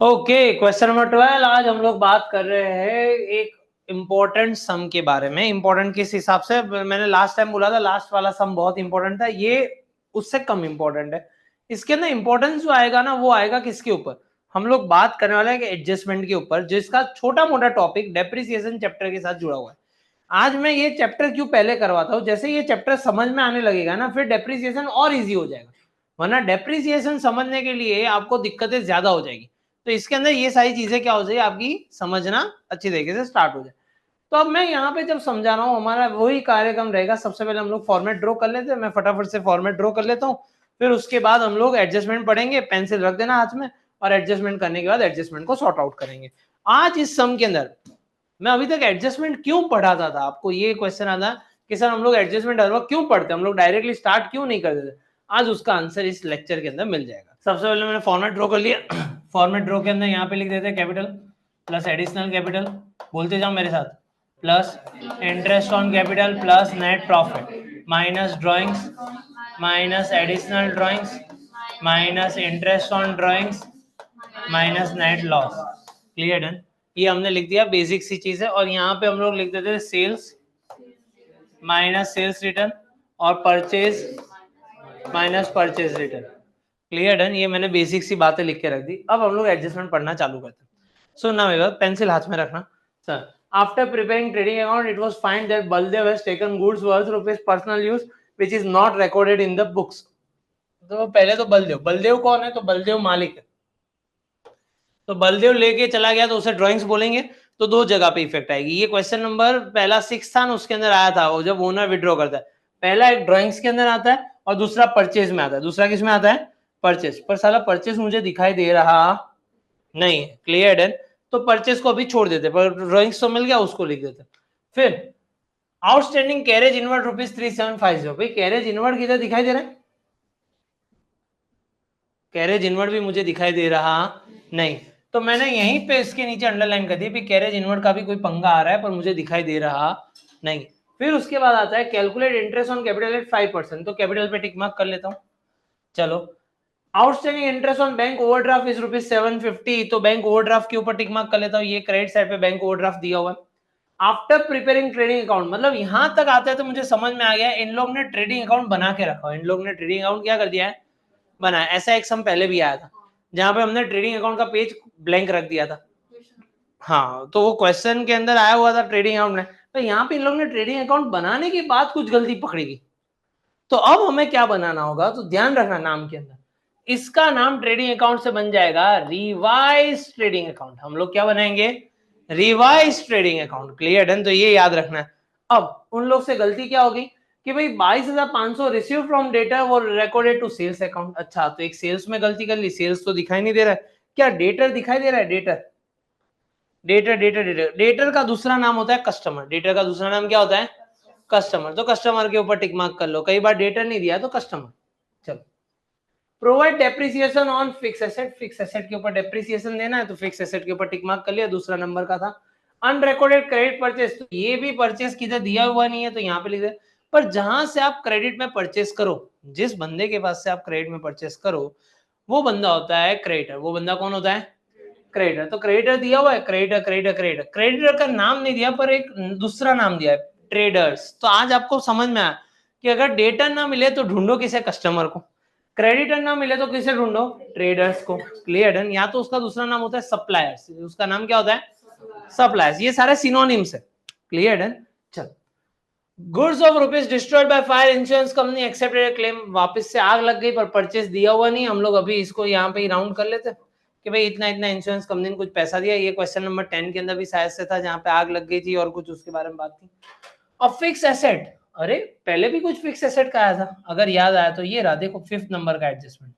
Okay, question number 12। आज हम लोग बात कर रहे हैं एक इम्पोर्टेंट सम के बारे में। इम्पोर्टेंट किस हिसाब से? मैंने लास्ट टाइम बोला था लास्ट वाला सम बहुत इंपॉर्टेंट था, ये उससे कम इंपॉर्टेंट है। इसके अंदर इंपॉर्टेंस जो आएगा ना, वो आएगा किसके ऊपर? हम लोग बात करने वाले हैं एडजस्टमेंट के ऊपर, जिसका छोटा मोटा टॉपिक डेप्रिसिएशन चैप्टर के साथ जुड़ा हुआ है। आज मैं ये चैप्टर क्यों पहले करवाता हूँ, जैसे ये चैप्टर समझ में आने लगेगा ना, फिर डेप्रिसिएशन और इजी हो जाएगा। वरना डेप्रिसिएशन समझने के लिए आपको दिक्कतें ज्यादा हो जाएगी। तो इसके अंदर ये सारी चीजें क्या हो जाए, आपकी समझना अच्छी तरीके से स्टार्ट हो जाए। तो अब मैं यहाँ पे जब समझा रहा हूँ, हमारा वही कार्यक्रम रहेगा। सबसे पहले हम लोग फॉर्मेट ड्रॉ कर लेते हैं, मैं फटाफट से फॉर्मेट ड्रॉ कर लेता हूँ। फिर उसके बाद हम लोग एडजस्टमेंट पढ़ेंगे, पेंसिल रख देना हाथ में, और एडजस्टमेंट करने के बाद एडजस्टमेंट को सॉर्ट आउट करेंगे। आज इस सम के अंदर मैं अभी तक एडजस्टमेंट क्यों पढ़ाता था, आपको ये क्वेश्चन आता कि सर हम लोग एडजस्टमेंट हर वक्त क्यों पढ़ते हैं, हम लोग डायरेक्टली स्टार्ट क्यों नहीं कर देते? आज उसका आंसर इस लेक्चर के अंदर मिल जाएगा। सबसे पहले मैंने फॉर्मेट ड्रॉ कर लिया। फॉर्मेट ड्रॉ के अंदर यहाँ पे लिख देते हैं कैपिटल प्लस एडिशनल कैपिटल, बोलते जाओ मेरे साथ, plus interest on capital plus net profit minus drawings minus additional drawings minus interest on drawings minus net loss. Clear done? ये हमने लिख दिया, बेसिक सी चीज है। और यहाँ पे हम लोग लिख देते हैं सेल्स माइनस सेल्स रिटर्न और purchase minus purchase return. Clear done? ये मैंने बेसिक सी बातें लिख के रख दी। अब हम लोग एडजस्टमेंट पढ़ना चालू करते हैं। सो नाउ पेंसिल हाथ में रखना। Sir, after preparing trading account it was find that Baldev has taken goods worth rupees personal use which is not recorded in the books. तो पहले तो बलदेव कौन है? तो बलदेव मालिक है। तो बलदेव लेके चला गया तो उसे ड्राइंग्स बोलेंगे, तो दो जगह पे इफेक्ट आएगी। ये क्वेश्चन नंबर पहला 6 था, उसके अंदर आया था वो जब ओनर विड्रॉ करता है। पहला एक ड्राइंग्स के अंदर आता है और दूसरा परचेज में आता है। दूसरा किस में आता है? परचेज। पर साला परचेज मुझे दिखाई दे रहा नहीं है। क्लियर है? तो परचेज को अभी छोड़ देते, पर ड्राइंग्स तो मिल गया, उसको लिख देते। फिर आउटस्टैंडिंग कैरेज इनवर्ड रुपीज 3750। भाई कैरेज इनवर्ड किधर दिखाई दे रहा है? कैरेज इनवर्ड भी मुझे दिखाई दे रहा नहीं। तो मैंने यहीं पे इसके नीचे अंडरलाइन कर दी, कैरेज इनवर्ड का भी कोई पंगा आ रहा है पर मुझे दिखाई दे रहा नहीं। फिर उसके बाद आता है calculate interest on capital eight 5%। तो कैपिटल पे टिक मार्क कर लेता हूं। चलो, outstanding interest on bank overdraft is rupees 750। तो बैंक ओवरड्राफ्ट के ऊपर टिक मार्क कर लेता हूं, ये क्रेडिट साइड पे बैंक ओवरड्राफ्ट दिया हुआ है। आफ्टर प्रिपेयरिंग ट्रेडिंग अकाउंट, मतलब यहां तक आता है तो मुझे समझ में आ गया इन लोग ने ट्रेडिंग अकाउंट बना के रखा है। इन लोग ने ट्रेडिंग अकाउंट क्या कर दिया है? बनाया। ऐसा एक सम पहले भी आया था जहां पे हमने ट्रेडिंग अकाउंट का पेज ब्लैंक रख दिया था। हाँ, तो वो क्वेश्चन के अंदर आया हुआ था ट्रेडिंग अकाउंट में। तो यहाँ पे इन लोगों ने ट्रेडिंग अकाउंट बनाने के बाद कुछ गलती पकड़ेगी। तो अब हमें क्या बनाना होगा? तो ध्यान रखना, नाम के अंदर इसका नाम ट्रेडिंग अकाउंट से बन जाएगा रिवाइज ट्रेडिंग अकाउंट। हम लोग क्या बनाएंगे? Revise trading account. Clear done? तो ये याद रखना है। अब उन लोग से गलती क्या होगी कि भाई 22,500 रिसीव फ्रॉम डेटर वो रिकॉर्डेड टू सेल्स अकाउंट। अच्छा, तो एक सेल्स में गलती कर ली, सेल्स तो दिखाई नहीं दे रहा है। क्या डेटर दिखाई दे रहा है? Debtor debtor debtor debtor debtor का दूसरा नाम होता है कस्टमर। डेटर का दूसरा नाम क्या होता है? कस्टमर। तो कस्टमर के ऊपर टिक मार्क कर लो, कई बार डेटर नहीं दिया तो कस्टमर। चलो, provide depreciation on fix asset. Fix asset के ऊपर डेप्रिसिएशन देना है तो फिक्स एसेट के ऊपर टिक मार्क कर लिया, दूसरा नंबर का था। अनरिकॉर्डेड क्रेडिट परचेस, तो ये भी परचेस किधर दिया हुआ नहीं है तो यहाँ पे लिख दे। पर जहां से आप क्रेडिट में परचेस करो, जिस बंदे के पास से आप क्रेडिट में परचेस करो, वो बंदा होता है क्रेडिटर। वो बंदा कौन होता है? क्रेडिटर। तो क्रेडिटर दिया हुआ है, क्रेडिटर क्रेडिटर क्रेडिटर। क्रेडिटर का नाम नहीं दिया पर एक दूसरा नाम दिया है, ट्रेडर्स। तो आज आपको समझ में आया कि अगर डेटर ना मिले तो ढूंढो किसे? कस्टमर को। क्रेडिटर ना मिले तो किसे ढूंढो? ट्रेडर्स को। Clear done? या तो उसका दूसरा नाम होता है सप्लायर्स, उसका नाम क्या होता है? सप्लायर्स। ये सारे सिनोनिम्स है। Clear done? चल, goods of rupees destroyed by fire, insurance company accepted claim. वापस से आग लग गई पर परचेस दिया हुआ नहीं। हम लोग अभी इसको यहाँ पे राउंड कर लेते कि भाई इतना इतना इंश्योरेंस कंपनी ने कुछ पैसा दिया। ये क्वेश्चन नंबर 10 के अंदर भी शायद से था जहां पे आग लग गई थी और कुछ उसके बारे में बात थी। अब फिक्स एसेट, अरे पहले भी कुछ फिक्स एसेट का आया था, अगर याद आया तो ये रहा, देखो 5th नंबर का adjustment.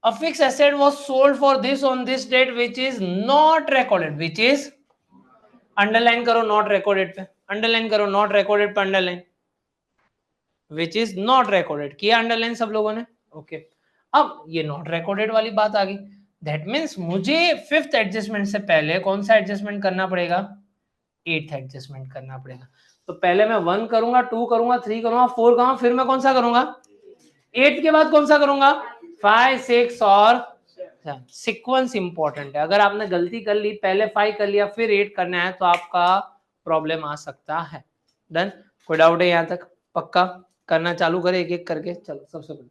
A fixed asset was sold for this on this date which is not recorded, which is, underline करो नॉट रिकॉर्डेड पे, अंडरलाइन करो नॉट रिकॉर्डेड पे, underline which is not recorded किया, अंडरलाइन सब लोगों ने। Okay, अब ये नॉट रिकॉर्डेड वाली बात आ गई। दैट मीन्स मुझे 5th एडजस्टमेंट से पहले कौन सा एडजस्टमेंट करना पड़ेगा? 8th एडजस्टमेंट करना पड़ेगा। तो पहले मैं 1 करूंगा, 2 करूंगा, 3 करूंगा, 4 करूंगा, फिर मैं कौन सा करूंगा? 8 के बाद कौन सा करूंगा? 5, 6 और सीक्वेंस इंपॉर्टेंट है, अगर आपने गलती कर ली, पहले 5 कर लिया फिर 8 करना है तो आपका प्रॉब्लम आ सकता है। डन, कोई डाउट है यहाँ तक? पक्का करना चालू करें एक एक करके। चलो सबसे पहले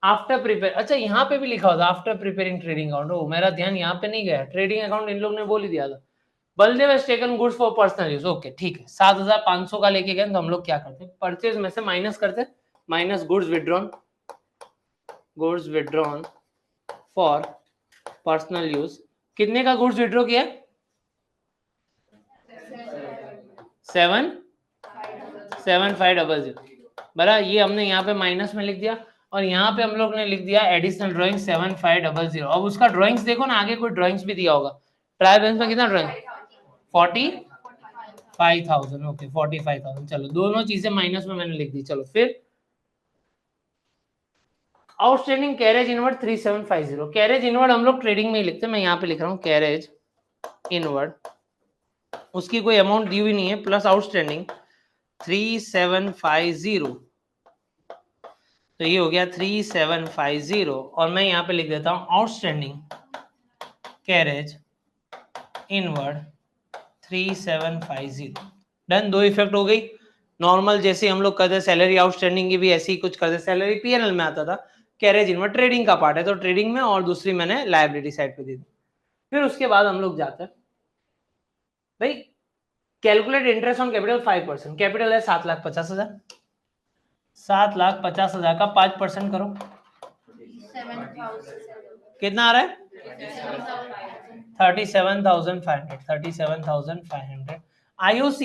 आफ्टर प्रिपेयर, अच्छा यहाँ पे भी लिखा होता आफ्टर प्रिपेयरिंग ट्रेडिंग अकाउंट, ओ मेरा ध्यान यहाँ पे नहीं गया, ट्रेडिंग अकाउंट इन लोग ने बोल ही दिया था। Baldev has taken goods for personal use, okay ठीक है, 7500 का लेके गए तो हम लोग क्या करते, परचेज में से माइनस करते, minus goods withdrawn for personal use. कितने का गुड्स विड्रॉ किया? 7500, बरा ये हमने यहाँ पे माइनस में लिख दिया और यहाँ पे हम लोग ने लिख दिया एडिशनल ड्राइंग 7500। अब उसका ड्राइंग्स देखो ना, आगे कोई ड्राइंग्स भी दिया होगा। ट्राई बैलेंस में कितना ड्राइंग? 45,000, ओके 45,000। चलो दोनों चीजें माइनस में मैंने लिख दी। चलो फिर outstanding carriage inward 3750, carriage inward हम लोग ट्रेडिंग में ही लिखते हैं, मैं यहाँ पे लिख रहा हूँ कैरेज इनवर्ड, उसकी कोई अमाउंट दी हुई नहीं है, प्लस आउटस्टैंडिंग 3750, तो ये हो गया 3750 और मैं यहाँ पे लिख देता हूँ आउटस्टैंडिंग कैरेज इनवर्ड 3750। डन, दो इफेक्ट हो गई। नॉर्मल जैसे हम लोग करते सैलरी आउटस्टैंडिंग की भी ऐसे ही कुछ करते, सैलरी पीएनएल में आता था, कैरेज इनवर्ड ट्रेडिंग का पार्ट है तो ट्रेडिंग में, और दूसरी मैंने लायबिलिटी साइड पे दी थी। फिर उसके बाद हम लोग जाते हैं भाई calculate interest on capital 5%, capital है 7,50,000, 7,50,000 का 5% करो, कितना आ रहा है? 37,500। IOC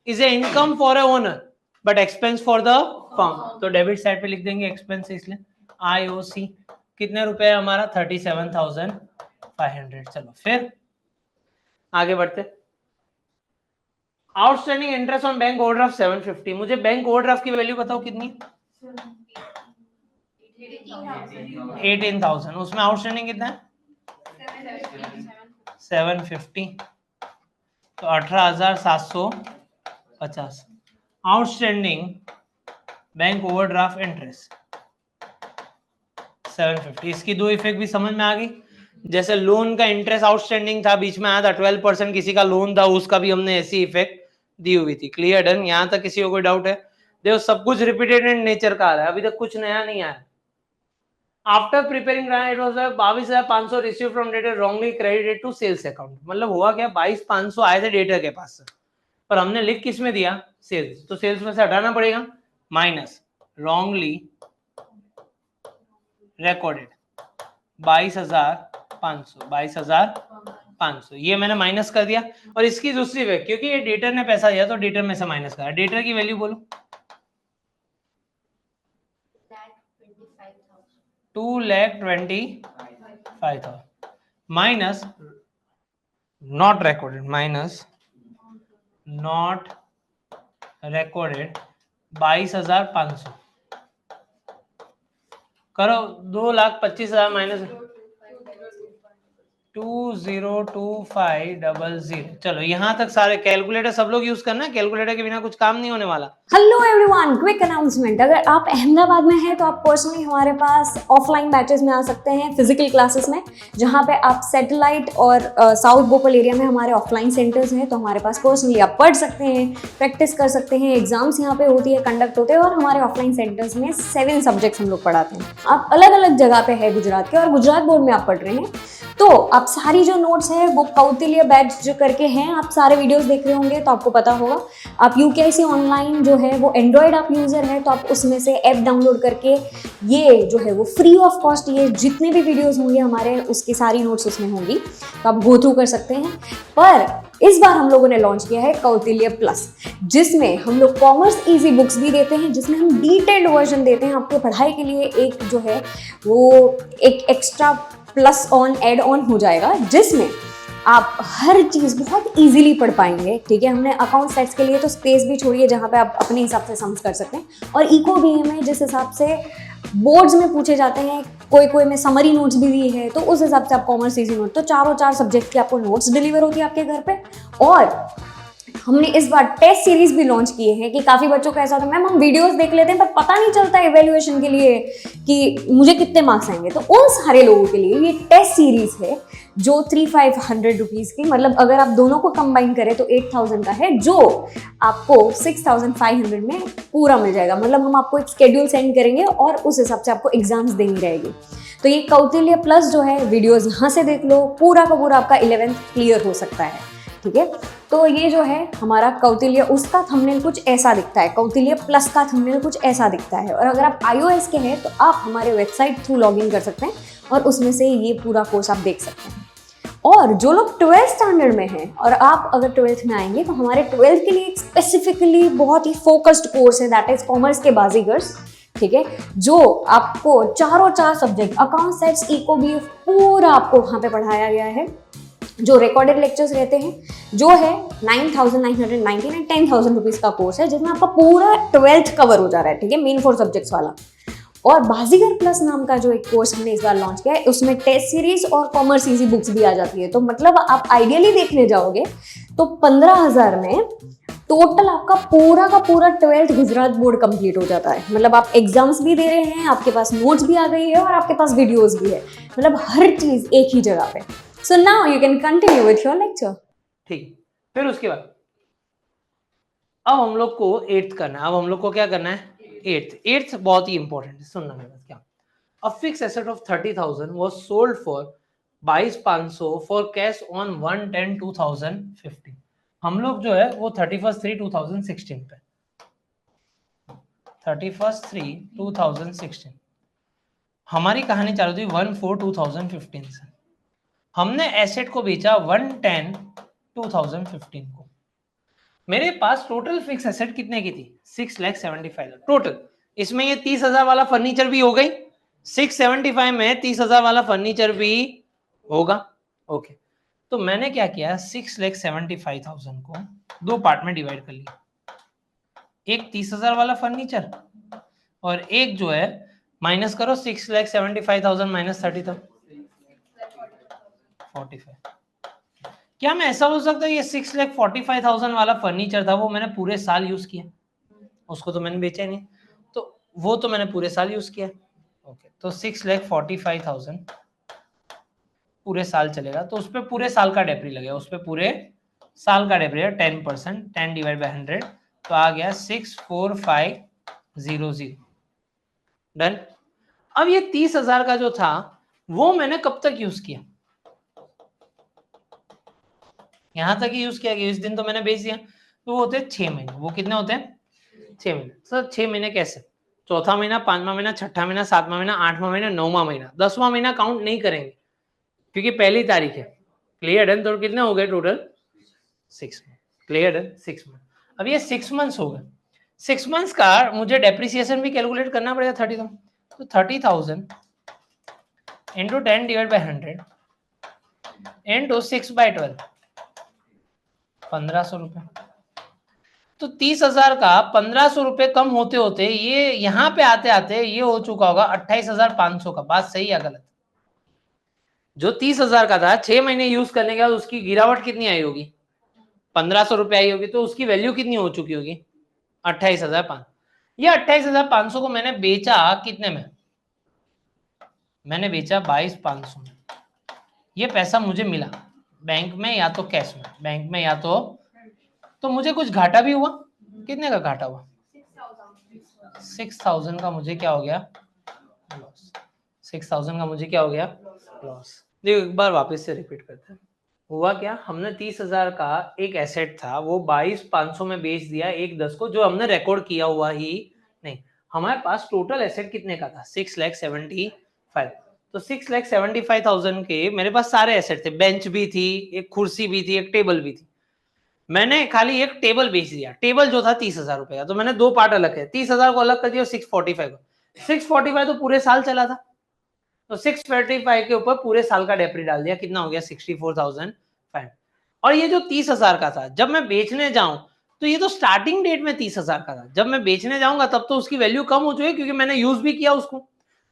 is a income for a owner but expense for the firm, तो डेबिट साइड पे लिख देंगे एक्सपेंस, इसलिए IOC कितने रुपए है हमारा? 37,500। चलो फिर आगे बढ़ते, outstanding interest on bank overdraft 750, मुझे बैंक ओवरड्राफ्ट की वैल्यू बताओ कितनी? 18,000, उसमें आउटस्टैंडिंग कितना है? 750, तो 18,750 आउटस्टैंडिंग बैंक ओवरड्राफ्ट इंटरेस्ट 750। इसकी दो इफेक्ट भी समझ में आ गई, जैसे लोन का इंटरेस्ट आउटस्टैंडिंग था, बीच में आया था 12% किसी का लोन था, उसका भी हमने ऐसी इफेक्ट दी हुई थी। क्लियर? डन, यहां तक किसी को कोई डाउट है? देखो सब कुछ रिपीटेड इन नेचर का आ रहा है, अभी तक कुछ नया नहीं आया। After preparing it was 22,500 receive from debtor wrongly credited to sales account, मतलब हुआ क्या, 22,500 आए थे डेटर के पास से, पर हमने लिख किस में दिया? सेल्स, तो सेल्स में से हटाना पड़ेगा, माइनस रॉन्गली रिकॉर्डेड 22,500, ये मैंने माइनस कर दिया। और इसकी दूसरी वे, क्योंकि ये डेटर ने पैसा दिया तो डेटर में से माइनस करा, डेटर की वैल्यू बोलो 2,25,000 minus not recorded, minus not recorded 22,500, करो 2,25,000 माइनस 202500। चलो यहाँ तक सारे कैलकुलेटर सब लोग यूज करना है, कैलकुलेटर के बिना कुछ काम नहीं होने वाला। हेलो एवरीवन, क्विक अनाउंसमेंट, अगर आप अहमदाबाद में हैं तो आप पर्सनली हमारे पास ऑफलाइन बैचेस में आ सकते हैं, फिजिकल क्लासेस में, जहां पे आप सैटेलाइट और साउथ भोपाल एरिया में हमारे ऑफलाइन सेंटर्स हैं, तो हमारे पास पर्सनली आप पढ़ सकते हैं, प्रैक्टिस कर सकते हैं, एग्जाम्स यहाँ पे होती है, कंडक्ट होते हैं, और हमारे ऑफलाइन सेंटर्स में 7 सब्जेक्ट्स हम लोग पढ़ाते हैं। आप अलग अलग जगह पे है गुजरात के, और गुजरात बोर्ड में आप पढ़ रहे हैं, तो आप सारी जो नोट्स है वो कौटिल्य बैच जो करके हैं, आप सारे वीडियोस देख रहे होंगे तो आपको पता होगा। आप यूकेआईसी ऑनलाइन जो है वो एंड्रॉयड आप यूजर है तो आप उसमें से ऐप डाउनलोड करके ये जो है वो फ्री ऑफ कॉस्ट, ये जितने भी वीडियोस होंगे हमारे उसकी सारी नोट्स उसमें होंगी, तो आप गो थ्रू कर सकते हैं। पर इस बार हम लोगों ने लॉन्च किया है कौटिल्य प्लस, जिसमें हम लोग कॉमर्स इजी बुक्स भी देते हैं, जिसमें हम डिटेल्ड वर्जन देते हैं आपके पढ़ाई के लिए। एक जो है वो एक extra plus on add on हो जाएगा, जिसमें आप हर चीज़ बहुत इजीली पढ़ पाएंगे। ठीक है, हमने अकाउंट सेट्स के लिए तो स्पेस भी छोड़ी है जहाँ पे आप अपने हिसाब से सम्स कर सकते हैं, और इको भी में जिस हिसाब से बोर्ड्स में पूछे जाते हैं, कोई में समरी नोट्स भी दी है, तो उस हिसाब से आप कॉमर्स इजी नोट, तो चारों 4 सब्जेक्ट की आपको नोट्स डिलीवर होती है आपके घर पे। और हमने इस बार टेस्ट सीरीज भी लॉन्च किए हैं कि काफी बच्चों का ऐसा होता है मैम हम वीडियोस देख लेते हैं पर पता नहीं चलता इवैल्यूएशन के लिए कि मुझे कितने मार्क्स आएंगे, तो उन सारे लोगों के लिए ये टेस्ट सीरीज है जो 3500 रुपीज की, मतलब अगर आप दोनों को कंबाइन करें तो 8000 का है, जो आपको 6500 में पूरा मिल जाएगा। मतलब हम आपको एक शेड्यूल सेंड करेंगे और उस हिसाब से आपको एग्जाम्स देनी रहेगी। तो ये कौटिल्य प्लस जो है वीडियोस यहाँ से देख लो, पूरा का पूरा आपका 11th क्लियर हो सकता है, ठीक है। तो ये जो है हमारा कौटिल्य, उसका थंबनेल कुछ ऐसा दिखता है, कौटिल्य प्लस का थंबनेल कुछ ऐसा दिखता है। और अगर आप iOS के हैं तो आप हमारे वेबसाइट थ्रू लॉगिन कर सकते हैं और उसमें से ये पूरा कोर्स आप देख सकते हैं। और जो लोग 12th स्टैंडर्ड में हैं और आप अगर 12th में आएंगे तो हमारे 12th के लिए एक स्पेसिफिकली बहुत ही फोकस्ड कोर्स है, दैट इज कॉमर्स के बाजीगर्स, ठीक है, जो आपको चारों 4 सब्जेक्ट अकाउंट, सेट्स, इको, बीफ पूरा आपको वहाँ पे पढ़ाया गया है। जो रिकॉर्डेड लेक्चर्स रहते हैं, जो है 9,990 एंड 10,000 रुपीज़ का कोर्स है जिसमें आपका पूरा 12th कवर हो जा रहा है, ठीक है, मेन 4 सब्जेक्ट्स वाला। और बाजीगर प्लस नाम का जो एक कोर्स हमने इस बार लॉन्च किया है, उसमें टेस्ट सीरीज और कॉमर्स इजी बुक्स भी आ जाती है। तो मतलब आप आइडियली देखने जाओगे तो 15,000 में टोटल आपका पूरा का पूरा 12th गुजरात बोर्ड कंप्लीट हो जाता है। मतलब आप एग्जाम्स भी दे रहे हैं, आपके पास नोट्स भी आ गई है और आपके पास वीडियोस भी है, मतलब हर चीज एक ही जगह पे। So now you can continue with your lecture. ठीक, फिर उसके बाद अब हम लोग को 8th करना है। अब हम लोग को क्या करना है? 8th बहुत ही इंपॉर्टेंट है, सुनना मेरे क्या। A fixed asset of 30,000 was sold for 22,500 for cash on 1/10/2015। हम लोग जो है वो 31/3/2016 पे 31/3/2016 हमारी कहानी चालू थी 1/4/2015 से। हमने एसेट को बेचा 1/10/2015 को। मेरे पास टोटल फिक्स एसेट कितने की थी? 6,75,000 टोटल। इसमें ये 30,000 वाला फर्नीचर भी हो गई, 675 में 30,000 वाला फर्नीचर भी होगा। ओके, तो मैंने क्या किया, 6,75,000 को 2 पार्ट में डिवाइड कर लिया। एक 30,000 वाला फर्नीचर और एक जो है माइनस करो 6,75,000 माइनस 30,000 45। क्या मैं ऐसा हो सकता है ये 6,45,000 वाला फर्नीचर था वो मैंने पूरे साल यूज किया, उसको तो मैंने बेचा नहीं, तो वो तो मैंने पूरे साल यूज किया। ओके, तो 6,45,000 पूरे साल चलेगा, तो उस पर पूरे साल का डेप्री लगेगा, उस पर पूरे साल का डेप्री है 10%, 10 डिवाइड बाई 100, तो आ गया 64500। डन। अब ये 30,000 का जो था वो मैंने कब तक यूज किया? यहां तक ही यूज किया कि इस दिन तो मैंने बेच दिया, तो वो होते हैं 6 महीने। वो कितने होते हैं? 6 महीने। सर 6 महीने कैसे? चौथा महीना, 5वां महीना, 6ठा महीना, 7वां महीना, 8वां महीना, 9वां महीना, 10वां महीना काउंट नहीं करेंगे क्योंकि पहली तारीख है। क्लियर है? तो कितने हो गए टोटल? 6 मंथ। क्लियर है? 6 मंथ। अब ये 6 मंथ्स हो गए। 6 मंथ्स का मुझे डेप्रिसिएशन भी कैलकुलेट करना पड़ेगा 30,000, तो 30,000 इंटू 10 डिवाइड बाई 100 इंटू 6/12 1500 रुपए। तो 30,000 का 1500 रुपए कम होते होते ये यहाँ पे आते आते ये हो चुका होगा 28,500 का। बात सही या गलत? जो 30,000 का था 6 महीने यूज करने के बाद उसकी गिरावट कितनी आई होगी? 1500 रुपए आई होगी, तो उसकी वैल्यू कितनी हो चुकी होगी? 28,500। ये 28,500 को मैंने बेचा कितने में? मैंने बेचा 22,500 में। ये पैसा मुझे मिला बैंक में या तो कैश में, बैंक में या तो मुझे कुछ घाटा भी हुआ। कितने का घाटा हुआ? 6,000 का मुझे क्या हो गया? लॉस। 6,000 का मुझे क्या हो गया? लॉस। देखो एक बार वापस से रिपीट करते हैं। हुआ क्या, हमने 30,000 का एक एसेट था वो 22,500 में बेच दिया 1/10 को, जो हमने रिकॉर्ड किया हुआ ही नहीं। हमारे पास टोटल एसेट कितने का था? 6,75,000। तो 6,75,000 के मेरे पास सारे एसेट थे, बेंच भी थी, एक कुर्सी भी थी, एक टेबल भी थी। मैंने खाली एक टेबल बेच दिया, टेबल जो था 30,000 रुपए का, तो मैंने 2 पार्ट अलग किया, 30,000 को अलग कर दिया, 645 को। 645 तो पूरे साल चला था, तो 645 के ऊपर पूरे साल का डेप्री डाल दिया, कितना हो गया? 64,500। और ये जो 30,000 का था जब मैं बेचने जाऊं तो ये तो स्टार्टिंग डेट में 30,000 का था, जब मैं बेचने जाऊंगा तब तो उसकी वैल्यू कम हो चुकी है क्योंकि मैंने यूज भी किया उसको,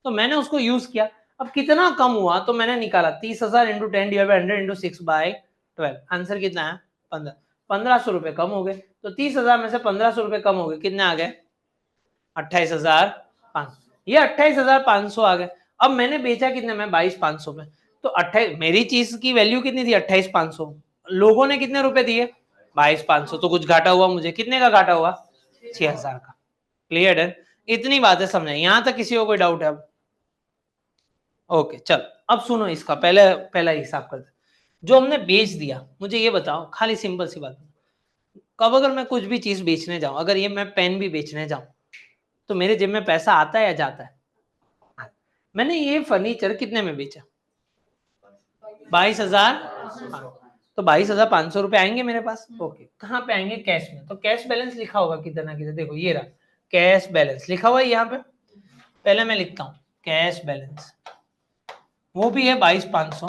तो मैंने उसको यूज किया। अब कितना कम हुआ तो मैंने निकाला 30,000 into 10 divide by 100 into 6/12। Answer कितना है? 15। 1500 रुपए कम हो गए, तो 30,000 में से 1500 रुपए कम हो गए, कितने आ गए? 28,500। ये 28,500 आ गए। अब मैंने बेचा कितने में? 22,500 में। तो 28, मेरी चीज की वैल्यू कितनी थी? 28,500। लोगों ने कितने रुपए दिए? 22,500। तो कुछ घाटा हुआ मुझे, कितने का घाटा हुआ? 6,000 का। क्लियर है? इतनी बातें समझे, यहां तक किसी को कोई डाउट है? अब ओके, चल अब सुनो, इसका पहला हिसाब करते। जो हमने बेच दिया, मुझे ये बताओ, खाली सिंपल सी बात, कब अगर मैं कुछ भी चीज बेचने जाऊं, अगर ये मैं पेन भी बेचने जाऊं, तो मेरे जेब में पैसा आता है या जाता है? मैंने ये फर्नीचर कितने में बेचा? 22,000। तो 22,500 रुपए आएंगे मेरे पास। ओके, कहाँ पे आएंगे? कैश में। तो कैश बैलेंस लिखा होगा किधर ना किधर, देखो ये रहा कैश बैलेंस लिखा हुआ है यहाँ पे। पहले मैं लिखता हूँ कैश बैलेंस, वो भी है 22,500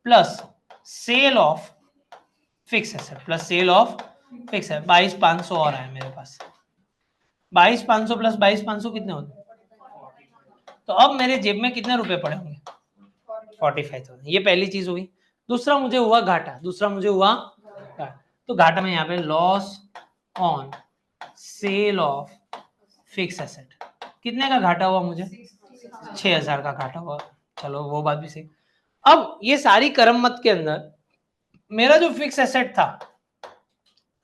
plus sale of fix asset, plus sale of fix है 22,500 और आया मेरे पास। 22,500 प्लस 22,500 कितने होते? तो अब मेरे जेब में कितने रुपए पड़े होंगे? 45,000। ये पहली चीज हुई। दूसरा मुझे हुआ घाटा, तो घाटा में यहाँ पे loss on sale of fix asset, कितने का घाटा हुआ मुझे? 6,000 का घाटा हुआ। चलो वो बात भी सही। अब ये सारी करमत के अंदर मेरा जो फिक्स एसेट था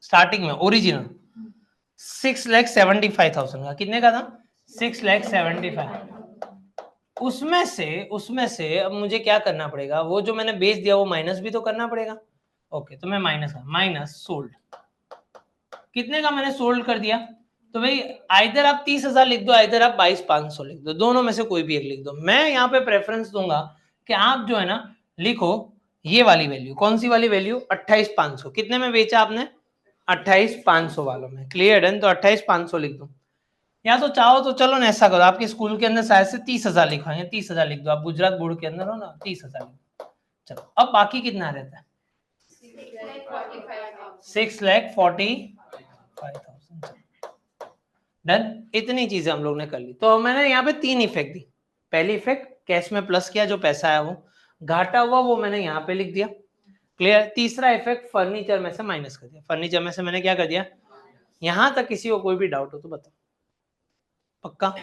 स्टार्टिंग में ओरिजिनल 6,75,000 का, कितने का था? 6,75,000। उसमें से अब मुझे क्या करना पड़ेगा? वो जो मैंने बेच दिया वो माइनस भी तो करना पड़ेगा। ओके, तो मैं माइनस सोल्ड, कितने का मैंने सोल्ड कर दिया? तो भाई आइदर आप 30,000 लिख दो, आइदर आप 22,500 लिख दो, दोनों में से कोई भी एक लिख दो। मैं यहाँ पे प्रेफरेंस दूंगा कि आप जो है ना लिखो ये वाली वैल्यू। कौन सी वाली वैल्यू? 28,500। कितने में बेचा आपने? 28,500 वालों में। क्लियर है? तो 28,500 लिख दो। या तो चाहो तो चलो ना ऐसा करो, आपके स्कूल के अंदर शायद से 30,000 लिखवाएंगे, 30,000 लिख दो। आप गुजरात बोर्ड के अंदर हो ना, 30,000 लिख दो। चलो अब बाकी कितना रहता है? 6,45,000। डन। इतनी चीजें हम लोग ने कर ली। तो मैंने यहाँ पे 3 इफेक्ट दी। पहली इफेक्ट कैश में प्लस किया, जो पैसा आया वो घाटा हुआ वो मैंने यहाँ पे लिख दिया। क्लियर? तीसरा इफेक्ट फर्नीचर में से माइनस कर दिया। फर्नीचर में से मैंने क्या कर दिया? यहां तक किसी को कोई भी डाउट हो तो बताओ। पक्का?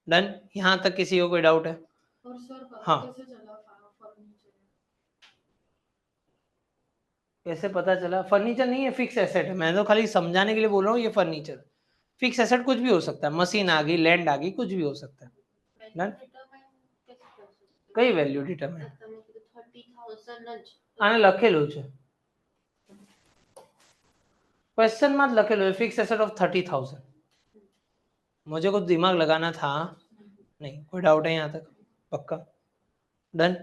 डन। यहां तक किसी को कोई डाउट है? और सर हाँ, कैसे चला फर्नीचर? कैसे पता चला? फर्नीचर नहीं है, फिक्स एसेट है। मैं तो खाली समझाने के लिए बोल रहा हूँ, ये फर्नीचर। फिक्स एसेट कुछ भी हो सकता है, मशीन आ गई, लैंड आ गई, कुछ भी हो सकता है। डन। कई वैल्यू डिटरमाइन आने લખેલું છે, क्वेश्चन માં લખેલું है फिक्स एसेट ऑफ 30,000। मुझे कुछ दिमाग लगाना था नहीं। कोई डाउट है यहाँ तक? पक्का? डन।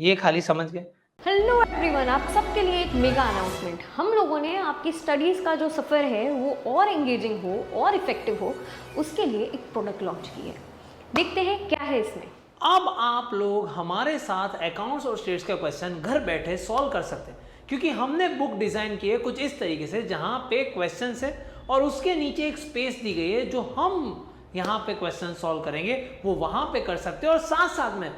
ये खाली समझ गए। हेलो एवरीवन, आप सबके लिए एक मेगा अनाउंसमेंट। हम लोगों ने आपकी स्टडीज़ का जो सफ़र है वो और एंगेजिंग हो और इफेक्टिव हो, उसके लिए एक प्रोडक्ट लॉन्च की है। देखते हैं क्या है इसमें। अब आप लोग हमारे साथ अकाउंट्स और स्टेट्स का क्वेश्चन घर बैठे सॉल्व कर सकते हैं, क्योंकि हमने बुक डिज़ाइन की है कुछ इस तरीके से जहाँ पे क्वेश्चन है और उसके नीचे एक स्पेस दी गई है। जो हम यहाँ पे क्वेश्चन सॉल्व करेंगे वो वहाँ पे कर सकते हैं। और साथ साथ में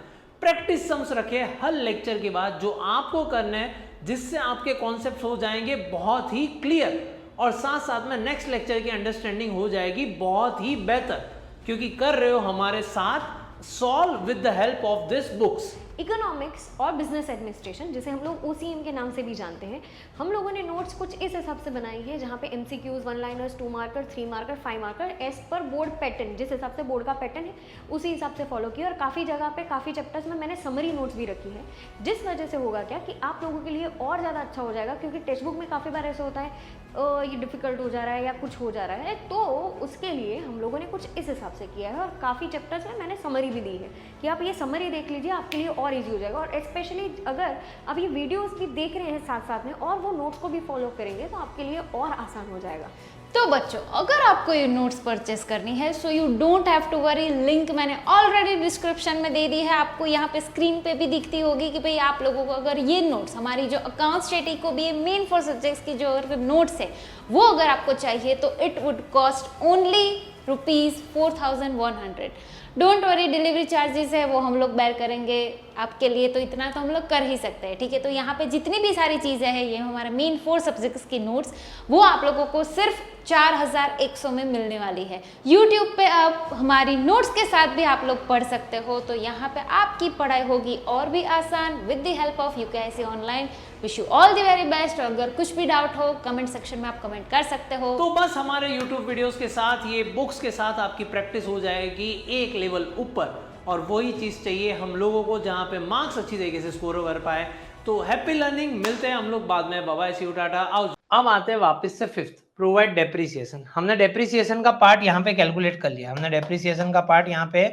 प्रैक्टिस सम्स रखे हर लेक्चर के बाद जो आपको करना है, जिससे आपके कॉन्सेप्ट हो जाएंगे बहुत ही क्लियर और साथ साथ में नेक्स्ट लेक्चर की अंडरस्टैंडिंग हो जाएगी बहुत ही बेहतर, क्योंकि कर रहे हो हमारे साथ solve with the help of this books. Economics और बिजनेस एडमिनिस्ट्रेशन, जिसे हम लोग OCM के नाम से भी जानते हैं, हम लोगों ने नोट्स कुछ इस हिसाब से बनाई है जहाँ पे MCQs, 1 liners, 2 marker, 3 marker, 5 marker as per board pattern, जिस हिसाब से बोर्ड का पैटर्न है उसी हिसाब से फॉलो किया। और काफ़ी जगह पे काफ़ी चैप्टर्स में मैंने समरी नोट्स भी रखी है, जिस वजह से होगा क्या कि आप लोगों के लिए और ज़्यादा अच्छा हो जाएगा। क्योंकि टेक्स्ट बुक में काफ़ी बार ऐसा होता है ये डिफ़िकल्ट हो जा रहा है या कुछ हो जा रहा है, तो उसके लिए हम लोगों ने कुछ इस हिसाब से किया है। और काफ़ी चैप्टर्स में मैंने समरी भी दी है कि आप ये समरी देख लीजिए, आपके लिए और ईजी हो जाएगा। और स्पेशली अगर आप ये वीडियोस भी देख रहे हैं साथ साथ में और वो नोट्स को भी फॉलो करेंगे तो आपके लिए और आसान हो जाएगा। तो बच्चों, अगर आपको ये नोट्स परचेस करनी है so you don't have to worry, link मैंने ऑलरेडी डिस्क्रिप्शन में दे दी है। आपको यहाँ पे स्क्रीन पे भी दिखती होगी कि भाई आप लोगों को अगर ये नोट्स, हमारी जो अकाउंट स्टेट को भी मेन 4 सब्जेक्ट्स की जो नोट्स है वो अगर आपको चाहिए तो it would cost only ₹4,100। Don't worry, delivery charges है वो हम लोग बेयर करेंगे आपके लिए, तो इतना तो हम लोग कर ही सकते हैं, ठीक है। तो यहाँ पे जितनी भी सारी चीज़ें हैं, ये हमारा मेन 4 सब्जेक्ट्स की नोट्स, वो आप लोगों को सिर्फ 4,100 में मिलने वाली है। यूट्यूब पे आप हमारी नोट्स के साथ भी आप लोग पढ़ सकते हो, तो यहाँ पे आपकी पढ़ाई होगी और भी आसान with the help of UKIC online. Wish you all the very best. अगर कुछ भी डाउट हो कमेंट सेक्शन में आप कमेंट कर सकते हो। तो बस हमारे YouTube वीडियोस के साथ, ये बुक्स के साथ आपकी प्रैक्टिस हो जाएगी एक लेवल ऊपर, और वही चीज़ चाहिए हम लोगों को जहाँ पे मार्क्स अच्छी तरीके से स्कोर कर पाए। तो हैप्पी लर्निंग, मिलते हैं हम लोग बाद में। Bye bye, see you, tata, आओ। अब आते हैं वापस से 5th, प्रोवाइड डेप्रिसिएशन। हमने डेप्रिसिएशन का पार्ट यहाँ पे कैलकुलेट कर लिया, हमने डेप्रिसिएशन का पार्ट यहाँ पे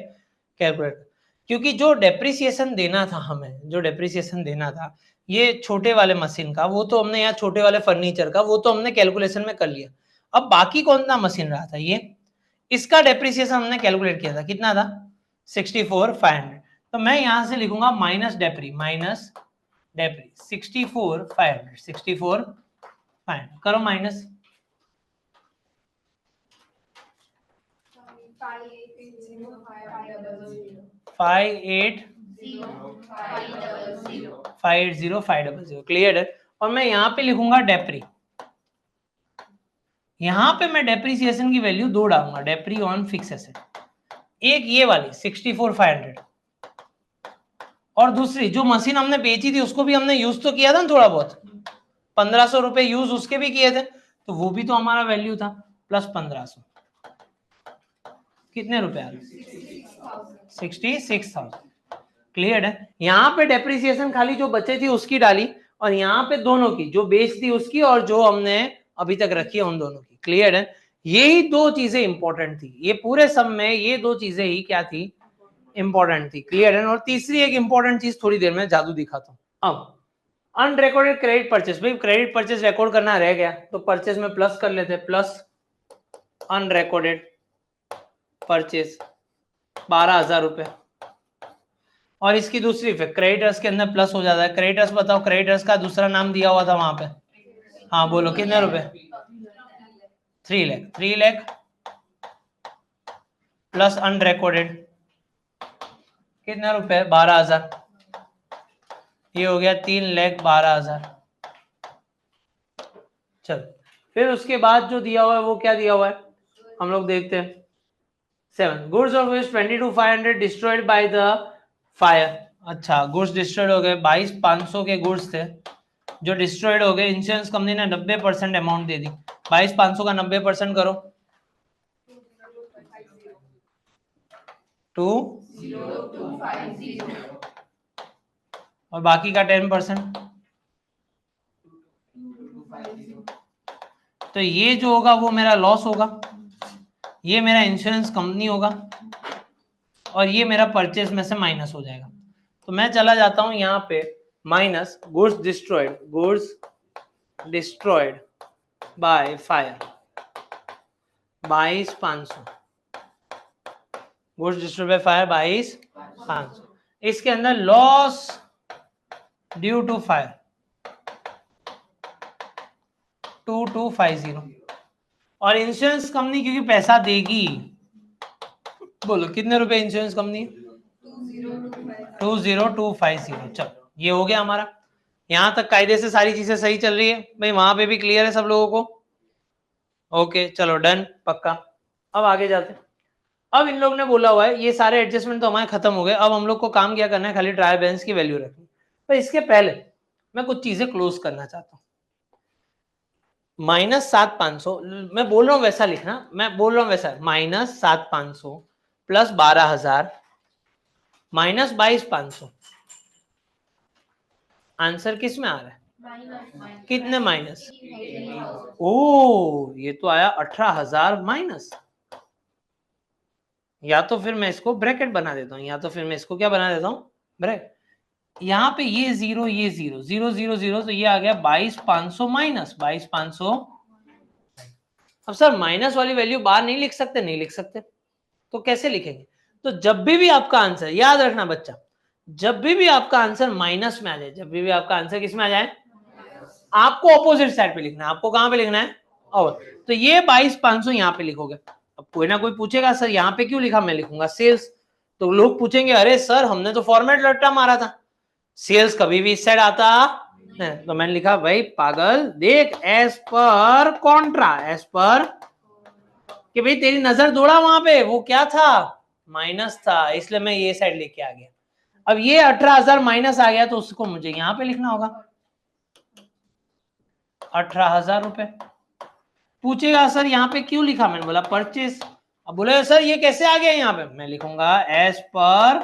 कैलकुलेट, क्योंकि जो डेप्रिसिएशन देना था हमें, जो डेप्रिसिएशन देना था ये छोटे वाले मशीन का, वो तो हमने यहाँ छोटे वाले फर्नीचर का, वो तो हमने कैलकुलेशन में कर लिया। अब बाकी कौन सा मशीन रहा था, ये इसका डेप्रिसिएशन हमने कैलकुलेट किया था, कितना था 64,500। तो मैं यहां से लिखूंगा माइनस डेप्री 64,500 करो माइनस 580500 क्लियर है। और मैं यहाँ पे लिखूंगा डेप्री, यहाँ पे मैं डेप्रिसिएशन की वैल्यू 2 डालूंगा, डेप्री ऑन फिक्स एसेट, एक ये वाली 64,500, और दूसरी जो मशीन हमने बेची थी उसको भी हमने यूज तो किया था ना थोड़ा बहुत, 1500 रुपए यूज उसके भी किए थे, तो वो भी तो हमारा वैल्यू था, प्लस 1500, कितने रुपए आ रहे 66,000। क्लियर है। यहाँ पे डेप्रिसिएशन खाली जो बचे थी उसकी डाली, और यहाँ पे दोनों की, जो बेच थी उसकी और जो हमने अभी तक रखी है उन दोनों की। क्लियर है। यही दो चीजें इंपॉर्टेंट थी, ये पूरे सब में ये दो चीजें ही क्या थी, इंपॉर्टेंट थी। क्लियर है। और तीसरी एक इंपॉर्टेंट चीज थोड़ी देर में जादू दिखाता हूँ। अब अनरिकॉर्डेड क्रेडिट परचेस, भाई क्रेडिट परचेस रिकॉर्ड करना रह गया तो परचेस में प्लस कर लेते, प्लस अनरिकॉर्डेड परचेस 12,000 रुपए, और इसकी दूसरी इफेक्ट क्रेडिटर्स के अंदर प्लस हो जाता है। क्रेडिटर्स बताओ, क्रेडिटर्स का दूसरा नाम दिया हुआ था वहां पे, हाँ बोलो कितने रुपए, 3 लाख, 3 लाख प्लस अनरिकॉर्डेड कितने रुपए, 12,000, ये हो गया 3,12,000। चलो फिर उसके बाद जो दिया हुआ है वो क्या दिया हुआ है हम लोग देखते हैं। 7 goods of which 22,500 destroyed by the fire. अच्छा गुड्स डिस्ट्रॉयड हो गए, 22,500 के गुड्स थे जो डिस्ट्रॉयड हो गए। इंश्योरेंस कंपनी ने 90% अमाउंट दे दी, 22,500 का 90% करो 2,0250 और बाकी का 10%। तो ये जो होगा वो मेरा लॉस होगा, ये मेरा इंश्योरेंस कंपनी होगा, और ये मेरा परचेज में से माइनस हो जाएगा। तो मैं चला जाता हूं यहाँ पे minus goods destroyed by fire 22,500, goods destroyed by fire 22,500। इसके अंदर लॉस ड्यू टू फायर 2,250, और इंश्योरेंस कंपनी क्योंकि पैसा देगी, बोलो कितने रुपए इंश्योरेंस कंपनी, 2,0250। चलो ये हो गया हमारा, यहां तक कायदे से सारी चीजें सही चल रही है भाई, वहां पे भी क्लियर है सब लोगों को। ओके चलो डन पक्का। अब आगे जाते हैं। अब इन लोग ने बोला हुआ है ये सारे एडजस्टमेंट तो हमारे खत्म हो गए, अब हम लोग को काम क्या करना है, खाली ट्रायल बैलेंस की वैल्यू रखनी। पर इसके पहले मैं कुछ चीजें क्लोज करना चाहता हूँ। -7,500 मैं बोल रहा हूँ वैसा लिखना, मैं बोल रहा हूँ वैसा, -7,500 प्लस 12,000 माइनस 22,500, आंसर किस में आ रहा है, कितने माइनस, ओ ये तो आया 18,000 माइनस। या तो फिर मैं इसको ब्रैकेट बना देता हूँ, या तो फिर मैं इसको क्या बना देता हूँ, ब्रैकेट। यहाँ पे ये 0 ये 0 0 0 0, तो ये आ गया 22,500 माइनस 22,500। अब सर माइनस वाली वैल्यू बाहर नहीं लिख सकते, नहीं लिख सकते, तो कैसे लिखेंगे। तो जब भी आपका आंसर, याद रखना बच्चा, जब भी आपका आंसर माइनस में आ जाए, जब भी आपका आंसर किस में आ जाए, आपको ऑपोजिट साइड पे लिखना है। आपको कहां पे लिखना है, और तो ये 22,500 यहाँ पे लिखोगे, अब कोई ना कोई पूछेगा सर यहाँ पे क्यों लिखा, मैं लिखूंगा सेल्स, तो लोग पूछेंगे अरे सर हमने तो फॉर्मेट रट्टा मारा था, सेल्स कभी भी इस साइड आता है, तो मैंने लिखा भाई पागल देख as per Contra, as per कि भाई तेरी नजर दौड़ा वहां पे, वो क्या था माइनस था, इसलिए मैं ये साइड लेके आ गया। अब ये 18,000 माइनस आ गया तो उसको मुझे यहाँ पे लिखना होगा 18,000 रुपए। पूछेगा सर यहाँ पे क्यों लिखा, मैंने बोला परचेज। अब बोले सर ये कैसे आ गया यहाँ पे, मैं लिखूंगा एज पर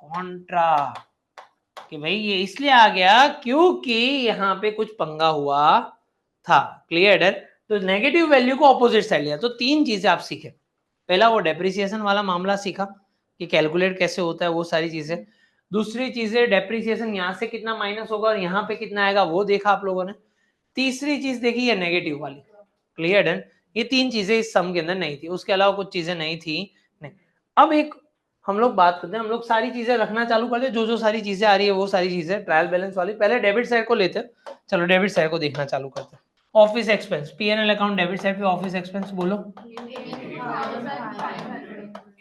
कॉन्ट्रा, कि भाई ये इसलिए आ गया क्योंकि यहाँ पे कुछ पंगा हुआ था। क्लियर है? तो नेगेटिव वैल्यू को ऑपोजिट साइड लिया। तो 3 चीजें आप सीखे। पहला वो डेप्रिसिएशन वाला मामला सीखा कि कैलकुलेट कैसे होता है, वो सारी चीजें। दूसरी चीजें डेप्रिसिएशन यहाँ से कितना माइनस होगा और यहाँ पे कितना आएगा वो देखा आप लोगों ने। तीसरी चीज देखी है नेगेटिव वाली। क्लियर है? ये 3 चीजें इस सम के अंदर नहीं थी, उसके अलावा कुछ चीजें नहीं थी। नहीं, अब एक हम लोग बात करते हैं, हम लोग सारी चीजें रखना चालू करते हैं, जो सारी चीजें आ रही है वो सारी चीजें ट्रायल बैलेंस वाली। पहले डेबिट साइड को लेते हैं, चलो डेबिट साइड को देखना चालू करते हैं। Office expense, PNL account debit side पे ऑफिस एक्सपेंस बोलो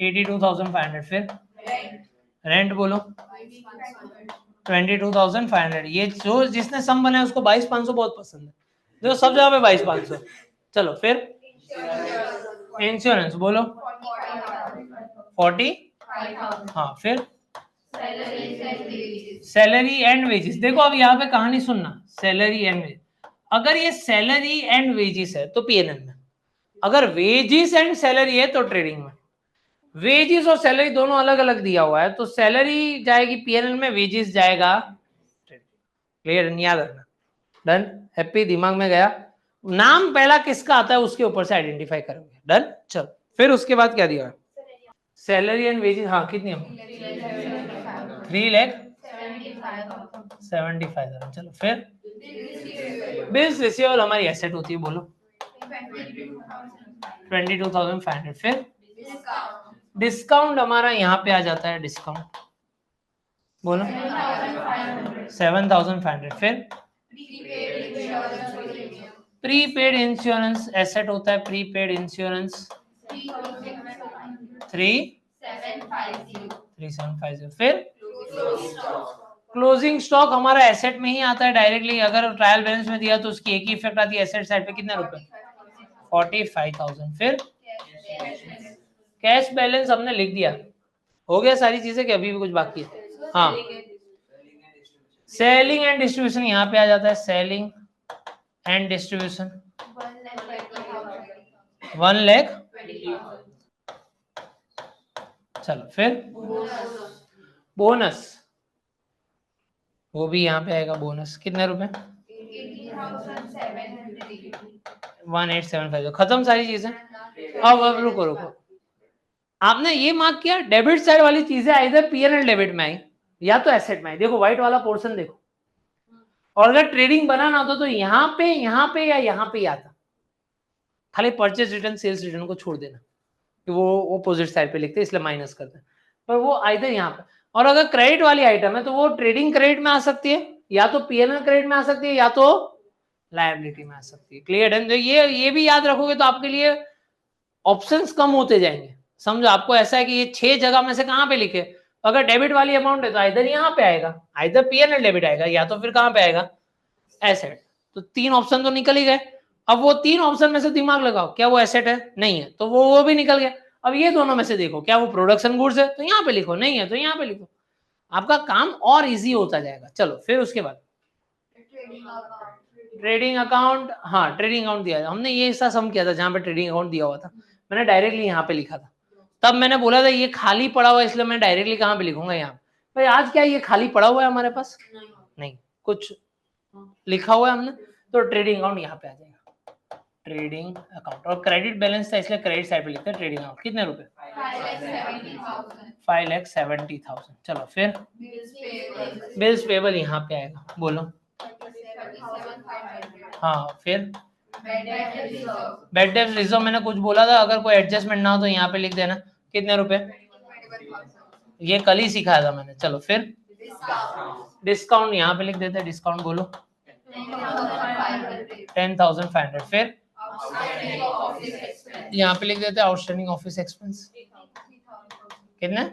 82,500। फिर रेंट बोलो 22,500। ये जो जिसने सम बनाया उसको 22,500 बहुत पसंद है, देखो सब जगह पे 22,500। चलो फिर इंश्योरेंस बोलो 40। हाँ फिर सैलरी एंड वेजेस। देखो अब यहाँ पे कहानी सुनना, सैलरी एंड वेजेस। अगर ये सैलरी एंड वेजेस है तो पीएनएल में, अगर वेजेस एंड सैलरी है तो ट्रेडिंग में। वेजेस और सैलरी दोनों अलग अलग दिया हुआ है, तो सैलरी जाएगी पीएनएल में, वेजेस जाएगा ट्रेडिंग। क्लियर? याद रखना। डन? हैप्पी? दिमाग में गया? नाम पहला किसका आता है उसके ऊपर से आइडेंटिफाई करोगे। डन? चलो फिर उसके बाद क्या दिया है, सैलरी एंड वेजेस। हाँ कितनी हो, 3,75,000। चलो फिर बिल्स रिसीवेबल हमारी एसेट होती है, बोलो 22,500। फिर डिस्काउंट हमारा यहाँ पे आ जाता है, डिस्काउंट बोलो 7,500। फिर प्रीपेड इंश्योरेंस एसेट होता है, प्रीपेड इंश्योरेंस 3,750। फिर क्लोजिंग स्टॉक हमारा एसेट में ही आता है डायरेक्टली। अगर ट्रायल बैलेंस में दिया तो उसकी एक ही इफेक्ट आती है, एसेट साइड पे कितने रुपए 45,000। फिर कैश बैलेंस हमने लिख दिया, हो गया सारी चीजें कि अभी भी कुछ बाकी है। हाँ सेलिंग एंड डिस्ट्रीब्यूशन यहाँ पे आ जाता है, सेलिंग एंड डिस्ट्रीब्यूशन 1,00,000। चलो फिर बोनस, वो भी यहाँ पे आएगा, बोनस कितने रुपए 1875। खत्म सारी चीजें। अब रुको रुको, आपने ये मार्क किया डेबिट साइड वाली चीजें इधर पीएनएल डेबिट में आई या तो एसेट में आई। देखो व्हाइट वाला पोर्शन देखो, और अगर ट्रेडिंग बनाना होता तो यहाँ पे या यहाँ पे आता। खाली परचेज रिटर्न सेल्स रिटर्न को छोड़ देना कि वो अपोजिट साइड पे लिखते हैं इसलिए माइनस करते हैं, पर वो आइधर यहाँ पे। और अगर क्रेडिट वाली आइटम है तो वो ट्रेडिंग क्रेडिट में आ सकती है, या तो पीएनएल क्रेडिट में आ सकती है, या तो लायबिलिटी में आ सकती है। क्लियर है? ये भी याद रखोगे तो आपके लिए ऑप्शंस कम होते जाएंगे। समझो आपको ऐसा है कि ये 6 जगह में से कहाँ पे लिखे, अगर डेबिट वाली अमाउंट है तो इधर यहाँ पे आएगा, इधर पीएनएल डेबिट आएगा, या तो फिर कहाँ पे आएगा एसेट। तो 3 ऑप्शन तो निकल ही गए। अब वो 3 ऑप्शन में से दिमाग लगाओ, क्या वो एसेट है? नहीं है, तो वो भी निकल गया। अब ये दोनों में से देखो, क्या वो प्रोडक्शन गुड्स है? तो यहाँ पे लिखो, नहीं है तो यहाँ पे लिखो, आपका काम और इजी होता जाएगा। चलो फिर उसके बाद ट्रेडिंग अकाउंट। हाँ ट्रेडिंग अकाउंट दिया, हमने ये हिस्सा सम किया था जहाँ पे ट्रेडिंग अकाउंट दिया हुआ था, मैंने डायरेक्टली यहाँ पे लिखा था। तब मैंने बोला था ये खाली पड़ा हुआ है, इसलिए मैं डायरेक्टली कहाँ पे लिखूंगा, यहाँ। भाई आज क्या ये खाली पड़ा हुआ है हमारे पास? नहीं, कुछ लिखा हुआ है हमने, तो ट्रेडिंग अकाउंट यहाँ पे आ जाएगा, ट्रेडिंग अकाउंट। और क्रेडिट बैलेंस था इसलिए क्रेडिट साइड पे लिखते हैं ट्रेडिंग अकाउंट। कितने रुपए 5,70,000। चलो फिर बिल्स पेबल यहाँ पे आएगा, बोलो हाँ। फिर बैड डेब्ट रिजर्व मैंने कुछ बोला था, अगर कोई एडजस्टमेंट ना हो तो यहाँ पे लिख देना। कितने रुपए, ये कल ही सिखाया था मैंने। चलो फिर डिस्काउंट यहाँ पे लिख देते हैं, डिस्काउंट बोलो 10,500। फिर यहाँ पे लिख देते हैं आउटस्टैंडिंग ऑफिस एक्सपेंस कितने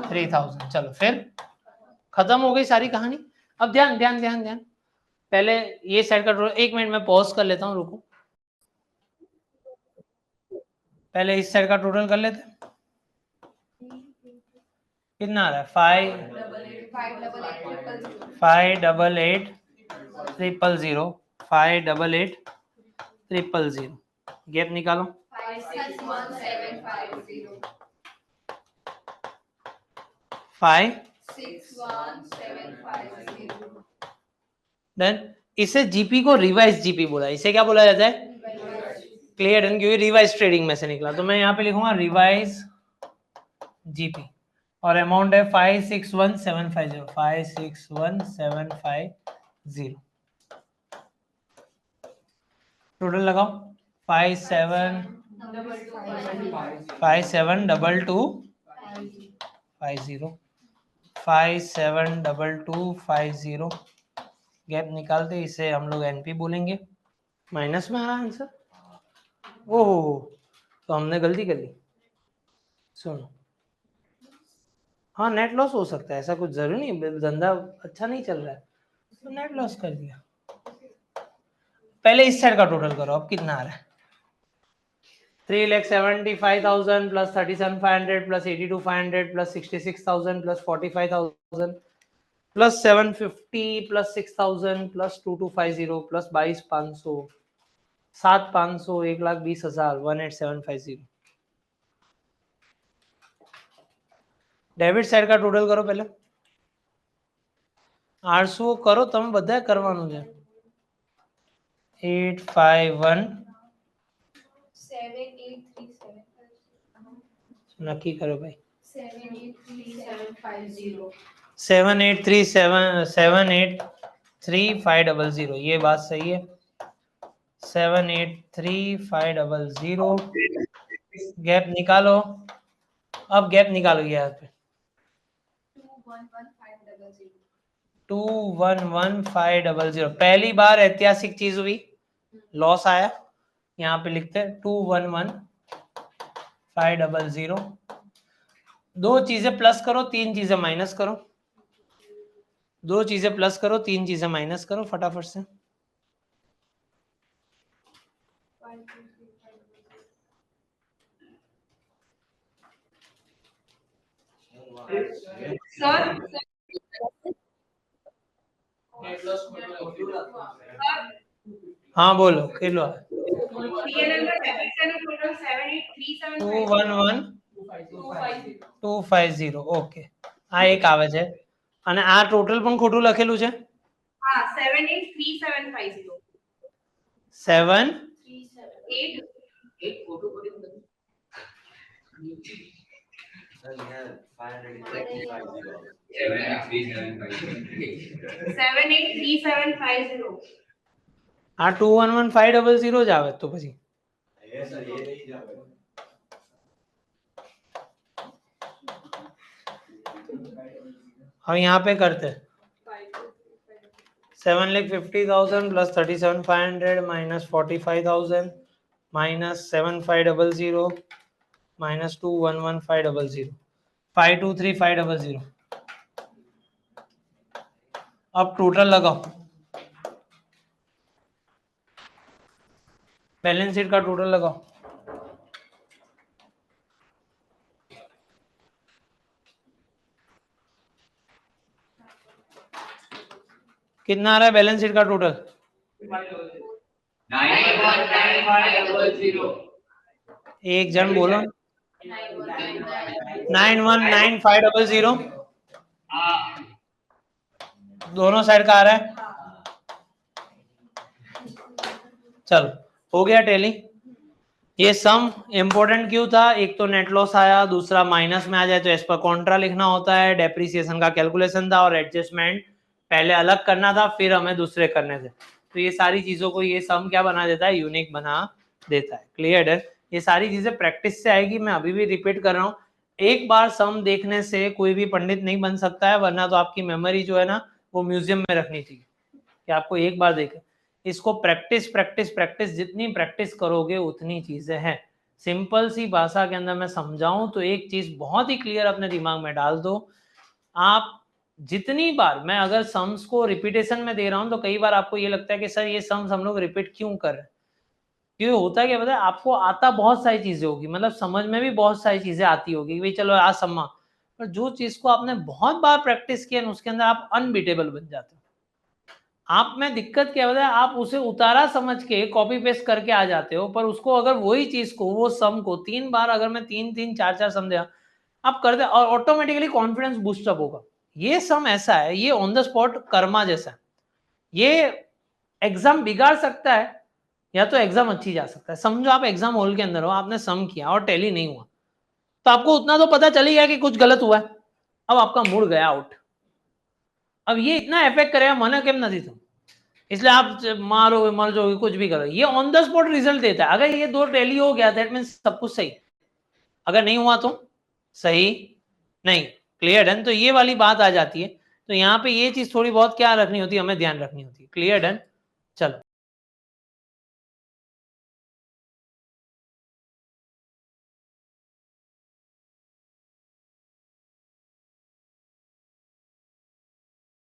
3000। चलो फिर खत्म हो गई सारी कहानी। अब ध्यान ध्यान ध्यान ध्यान, पहले ये साइड का टोटल, 1 मिनट में पॉज कर लेता हूँ, रुको। पहले इस साइड का टोटल कर लेते हैं, कितना आ रहा है 588,000 गैप निकालो। 561,750 देन इसे जीपी को रिवाइज जीपी बोला, इसे क्या बोला जाता है क्लियर डन, क्योंकि रिवाइज ट्रेडिंग में से निकला, तो मैं यहाँ पे लिखूंगा रिवाइज जीपी और अमाउंट है 561,750 561,750 टोटल लगाओ 572250 572250 गैप निकालते, इसे हम लोग एनपी बोलेंगे। माइनस में आ रहा आंसर, ओह तो हमने गलती कर ली। सुनो, हाँ नेट लॉस हो सकता है, ऐसा कुछ जरूरी नहीं, धंधा अच्छा नहीं चल रहा है तो नेट लॉस कर दिया। पहले इस साइड का टोटल करो, अब कितना आ रहा है 3,75,000 plus 37,500 plus 82,500 plus 66,000 plus 45,000 plus 750 plus 6,000 plus 2250 plus 22,500 7,500 1,20,000 18,750। Debit side का टोटल करो पहले, 800 करो, તમે બધાએ કરવાનું છે। 851 નક્કી કરો ભાઈ, 783,500 ये बात सही है, 783,500 गैप निकालो। अब गैप निकालो यहाँ पे 211,500। पहली बार ऐतिहासिक चीज हुई, लॉस आया, यहाँ पे लिखते हैं 211,500। दो चीजें प्लस करो, तीन चीजें माइनस करो, दो चीजें प्लस करो, तीन चीजें माइनस करो फटाफट से। सर हाँ बोलो किलो PNL का डेबिट का टोटल 211,250 ઓકે આ એક આવે છે અને આ ટોટલ પણ ખોટું લખેલું છે। हाँ 783750 7 8 783750 આ 211,500 જ આવે તો પછી अब यहाँ पे करते 7,50,000 प्लस 37,500 माइनस 45,000 माइनस 7,500 माइनस 211,500 523,500। अब टोटल लगाओ, बैलेंस शीट का टोटल लगाओ, कितना आ रहा है बैलेंस शीट का टोटल 919500 एक जन बोलो 919500 दोनों साइड का आ रहा है। चलो हो गया टैली। ये सम इंपॉर्टेंट क्यों था, एक तो नेट लॉस आया, दूसरा माइनस में आ जाए तो एज पर कॉन्ट्रा लिखना होता है, डेप्रिसिएशन का कैलकुलेशन था और एडजस्टमेंट पहले अलग करना था फिर हमें दूसरे करने थे, तो ये सारी चीजों को ये सम क्या बना देता है यूनिक बना देता है। क्लियर है, ये सारी चीजें प्रैक्टिस से आएगी। मैं अभी भी रिपीट कर रहा हूँ, एक बार सम देखने से कोई भी पंडित नहीं बन सकता है, वरना तो आपकी मेमोरी जो है ना वो म्यूजियम में रखनी चाहिए कि आपको एक बार देखें। इसको प्रैक्टिस प्रैक्टिस प्रैक्टिस, जितनी प्रैक्टिस करोगे उतनी चीजें हैं। सिंपल सी भाषा के अंदर मैं समझाऊं तो एक चीज बहुत ही क्लियर अपने दिमाग में डाल दो, आप जितनी बार मैं अगर सम्स को रिपीटेशन में दे रहा हूं तो कई बार आपको ये लगता है कि सर ये सम्स हम लोग रिपीट क्यों कर रहे हैं, क्योंकि होता क्या पता है, आपको आता बहुत सारी चीजें होगी, मतलब समझ में भी बहुत सारी चीजें आती होगी कि भाई चलो आज सम्मा, पर जो चीज को आपने बहुत बार प्रैक्टिस किया ना उसके अंदर आप अनबीटेबल बन जाते हो। आप में दिक्कत क्या होता है, आप उसे उतारा समझ के कॉपी पेस्ट करके आ जाते हो, पर उसको अगर वही चीज को वो सम को 3 बार अगर मैं 3-3 4-4 सम दिया आप कर दे और ऑटोमेटिकली कॉन्फिडेंस बूस्ट अप होगा। ये सम ऐसा है, ये ऑन द स्पॉट कर्मा जैसा है, ये एग्जाम बिगाड़ सकता है या तो एग्जाम अच्छी जा सकता है। समझो आप एग्जाम हॉल के अंदर हो, आपने सम किया और टैली नहीं हुआ, तो आपको उतना तो पता चल ही गया कि कुछ गलत हुआ है, अब आपका मूड गया आउट। अब ये इतना इफेक्ट करेगा, मना केम नहीं तुम, इसलिए आप मारोगे मर जाओगे कुछ भी करो, ये ऑन द स्पॉट रिजल्ट देता है। अगर ये 2 टैली हो गया दैट मींस सब कुछ सही, अगर नहीं हुआ तो सही नहीं, क्लियर डन। तो ये वाली बात आ जाती है, तो यहाँ पे ये चीज थोड़ी बहुत क्या रखनी होती है, हमें ध्यान रखनी होती है। क्लियर डन, चलो।